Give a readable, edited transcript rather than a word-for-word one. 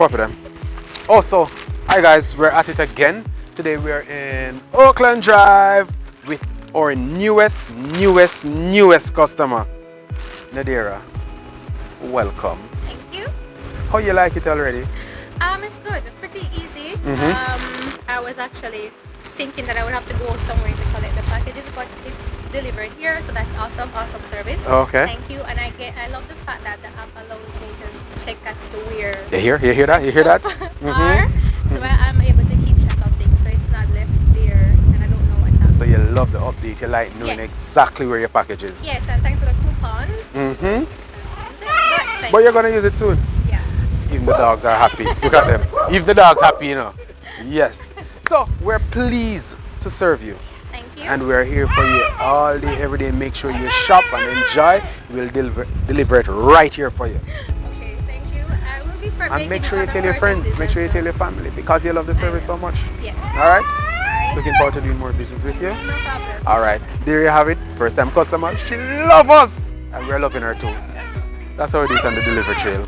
Copy them. Also, hi guys, we're at it again. Today we're in Oakland Drive with our newest customer, Nadira. Welcome. Thank you. How you like it already? It's good. Pretty easy. Mhm. I was actually thinking that I would have to go somewhere to collect the packages, but it's delivered here, so that's awesome. Awesome service. Okay. Thank you. And I love the fact that the app allows me to check as to where You hear that? You hear that? are, so I'm able to keep track of things. So it's not left there, and I don't know what's happening. So you love the update. You like knowing Yes. exactly where your package is. Yes, and thanks for the coupons. Mhm. Thank But you're gonna use it soon. yeah. Even the dogs are happy. Look at them. Even the dogs happy, you know. Yes. So we're pleased to serve you. Thank you. And we're here for you all day, every day. Make sure you shop and enjoy. We'll deliver it right here for you. Okay, thank you. I will be And make sure you tell your friends, make sure you tell your family, because you love the service so much. Yes. All right? Alright. Looking forward to doing more business with you. No problem. All right. There you have it. First time customer. She loves us. And we're loving her too. That's how we do it on the delivery trail.